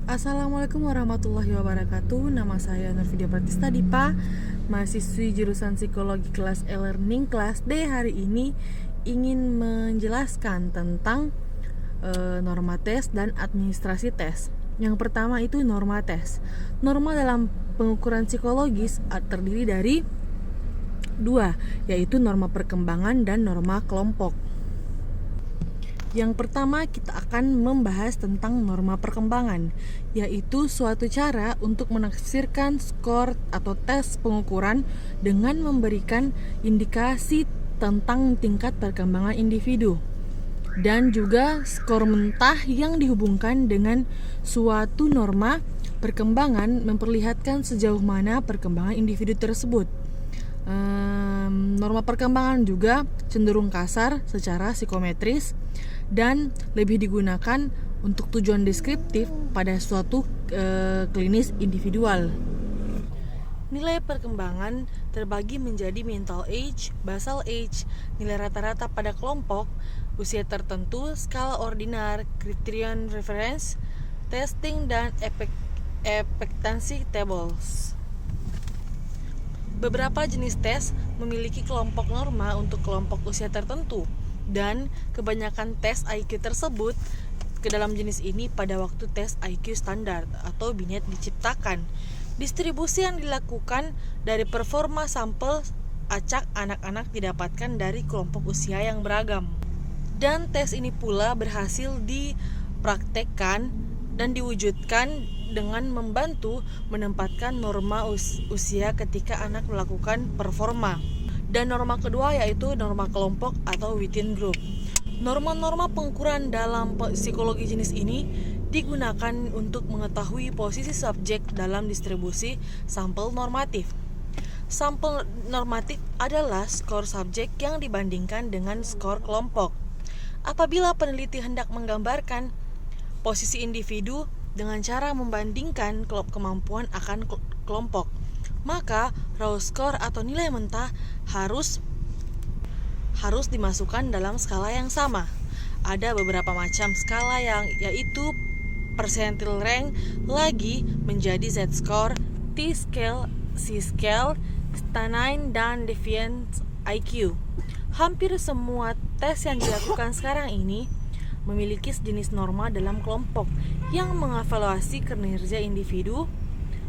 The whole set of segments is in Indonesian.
Assalamualaikum warahmatullahi wabarakatuh. Nama saya Nurfidia Pratista Dipa, mahasiswi jurusan Psikologi kelas e-learning kelas D. Hari ini ingin menjelaskan tentang norma tes dan administrasi tes. Yang pertama itu norma tes. Norma dalam pengukuran psikologis terdiri dari dua, yaitu norma perkembangan dan norma kelompok. Yang pertama kita akan membahas tentang norma perkembangan, yaitu suatu cara untuk menafsirkan skor atau tes pengukuran dengan memberikan indikasi tentang tingkat perkembangan individu. Dan juga skor mentah yang dihubungkan dengan suatu norma perkembangan memperlihatkan sejauh mana perkembangan individu tersebut. Norma perkembangan juga cenderung kasar secara psikometris dan lebih digunakan untuk tujuan deskriptif pada suatu klinis individual. Nilai perkembangan terbagi menjadi mental age, basal age, nilai rata-rata pada kelompok, usia tertentu, skala ordinar, criterion reference, testing, dan expectancy tables. Beberapa jenis tes memiliki kelompok norma untuk kelompok usia tertentu, dan kebanyakan tes IQ tersebut ke dalam jenis ini pada waktu tes IQ standar atau Binet diciptakan. Distribusi yang dilakukan dari performa sampel acak anak-anak didapatkan dari kelompok usia yang beragam. Dan tes ini pula berhasil dipraktekkan dan diwujudkan dengan membantu menempatkan norma usia ketika anak melakukan performa. Dan norma kedua yaitu norma kelompok atau within group. Norma-norma pengukuran dalam psikologi jenis ini digunakan untuk mengetahui posisi subjek dalam distribusi sampel normatif. Sampel normatif adalah skor subjek yang dibandingkan dengan skor kelompok. Apabila peneliti hendak menggambarkan posisi individu dengan cara membandingkan kemampuan akan kelompok, maka raw score atau nilai mentah harus dimasukkan dalam skala yang sama. Ada beberapa macam skala yaitu percentile rank, lagi menjadi Z-score, T-scale, C-scale, Stanine, dan deviance IQ. Hampir semua tes yang dilakukan sekarang ini memiliki sejenis norma dalam kelompok yang mengevaluasi kinerja individu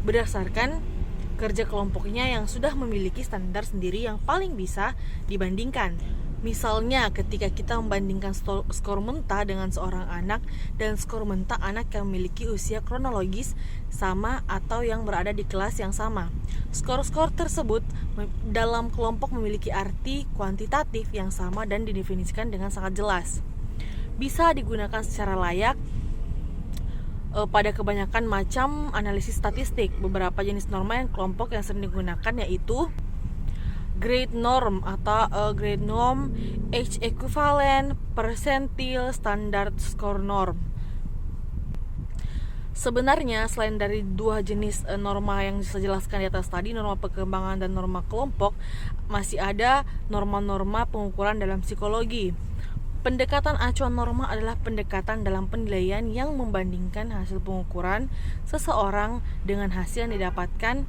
berdasarkan kerja kelompoknya yang sudah memiliki standar sendiri yang paling bisa dibandingkan. Misalnya ketika kita membandingkan skor mentah dengan seorang anak dan skor mentah anak yang memiliki usia kronologis sama atau yang berada di kelas yang sama. Skor-skor tersebut dalam kelompok memiliki arti kuantitatif yang sama dan didefinisikan dengan sangat jelas. Bisa digunakan secara layak pada kebanyakan macam analisis statistik. Beberapa jenis norma yang kelompok yang sering digunakan yaitu grade norm atau grade norm, age equivalent, percentile, standard score norm. Sebenarnya selain dari dua jenis norma yang saya jelaskan di atas tadi, norma perkembangan dan norma kelompok, masih ada norma-norma pengukuran dalam psikologi. Pendekatan acuan norma adalah pendekatan dalam penilaian yang membandingkan hasil pengukuran seseorang dengan hasil yang didapatkan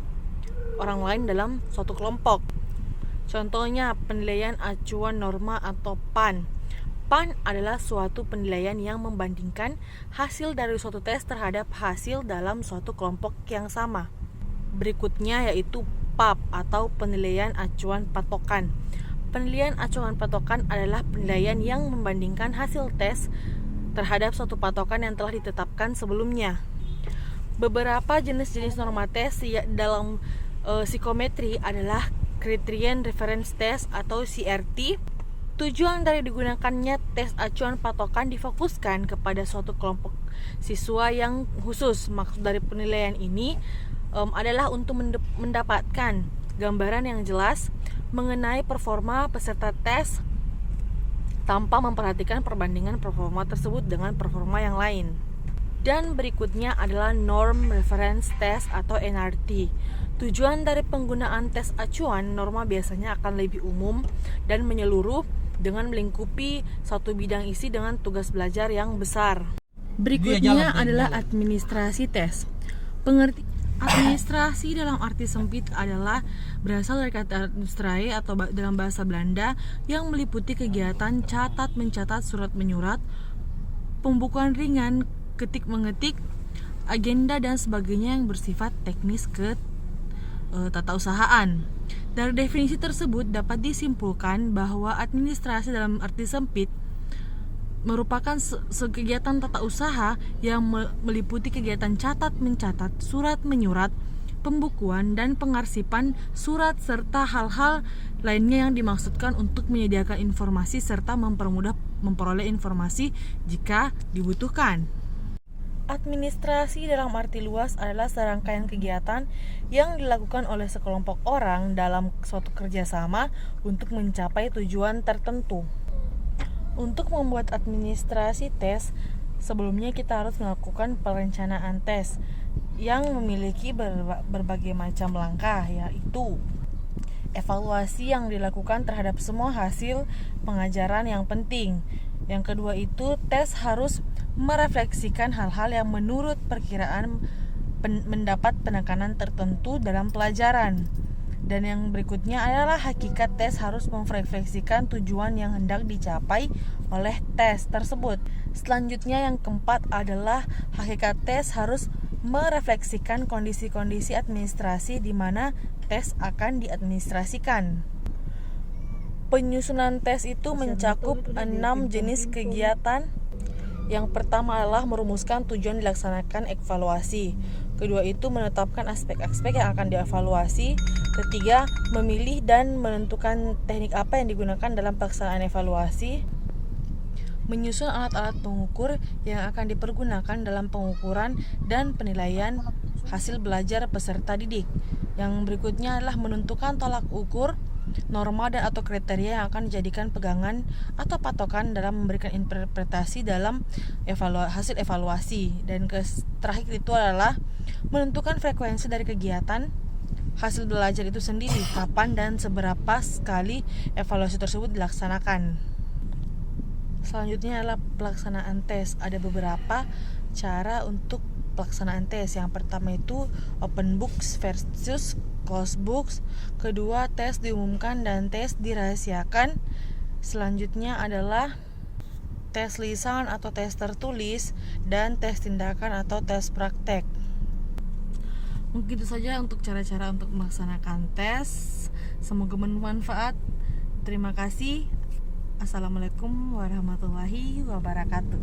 orang lain dalam suatu kelompok. Contohnya penilaian acuan norma atau PAN. PAN adalah suatu penilaian yang membandingkan hasil dari suatu tes terhadap hasil dalam suatu kelompok yang sama. Berikutnya yaitu PAP atau penilaian acuan patokan. Penilaian acuan patokan adalah penilaian yang membandingkan hasil tes terhadap suatu patokan yang telah ditetapkan sebelumnya. Beberapa jenis-jenis norma tes dalam psikometri adalah Criterion Reference Test atau CRT. Tujuan dari digunakannya tes acuan patokan difokuskan kepada suatu kelompok siswa yang khusus. Maksud dari penilaian ini adalah untuk mendapatkan gambaran yang jelas mengenai performa peserta tes tanpa memperhatikan perbandingan performa tersebut dengan performa yang lain. Dan berikutnya adalah Norm Reference Test atau NRT. Tujuan dari penggunaan tes acuan norma biasanya akan lebih umum dan menyeluruh dengan melingkupi satu bidang isi dengan tugas belajar yang besar. Berikutnya adalah administrasi tes. Pengerti administrasi dalam arti sempit adalah berasal dari kata administrae atau dalam bahasa Belanda yang meliputi kegiatan catat mencatat, surat menyurat, pembukuan ringan, ketik mengetik, agenda dan sebagainya yang bersifat teknis ke tata usahaan. Dari definisi tersebut dapat disimpulkan bahwa administrasi dalam arti sempit merupakan kegiatan tata usaha yang meliputi kegiatan catat mencatat, surat menyurat, pembukuan dan pengarsipan surat serta hal-hal lainnya yang dimaksudkan untuk menyediakan informasi serta mempermudah memperoleh informasi jika dibutuhkan. Administrasi dalam arti luas adalah serangkaian kegiatan yang dilakukan oleh sekelompok orang dalam suatu kerjasama untuk mencapai tujuan tertentu. Untuk membuat administrasi tes, sebelumnya kita harus melakukan perencanaan tes yang memiliki berbagai macam langkah, yaitu evaluasi yang dilakukan terhadap semua hasil pengajaran yang penting. Yang kedua itu, tes harus merefleksikan hal-hal yang menurut perkiraan mendapat penekanan tertentu dalam pelajaran. Dan yang berikutnya adalah hakikat tes harus merefleksikan tujuan yang hendak dicapai oleh tes tersebut. Selanjutnya yang keempat adalah hakikat tes harus merefleksikan kondisi-kondisi administrasi di mana tes akan diadministrasikan. Penyusunan tes itu mencakup 6 jenis kegiatan. Yang pertama adalah merumuskan tujuan dilaksanakan evaluasi. Kedua itu menetapkan aspek-aspek yang akan dievaluasi. Ketiga, memilih dan menentukan teknik apa yang digunakan dalam pelaksanaan evaluasi. Menyusun alat-alat pengukur yang akan dipergunakan dalam pengukuran dan penilaian hasil belajar peserta didik. Yang berikutnya adalah menentukan tolak ukur, norma dan atau kriteria yang akan dijadikan pegangan atau patokan dalam memberikan interpretasi dalam hasil evaluasi. Dan terakhir itu adalah menentukan frekuensi dari kegiatan hasil belajar itu sendiri, kapan dan seberapa sekali evaluasi tersebut dilaksanakan. Selanjutnya adalah pelaksanaan tes. Ada beberapa cara untuk pelaksanaan tes. Yang pertama itu open books versus closed books. Kedua, tes diumumkan dan tes dirahasiakan. Selanjutnya adalah tes lisan atau tes tertulis dan tes tindakan atau tes praktek. Mungkin itu saja untuk cara-cara untuk melaksanakan tes. Semoga bermanfaat. Terima kasih. Assalamualaikum warahmatullahi wabarakatuh.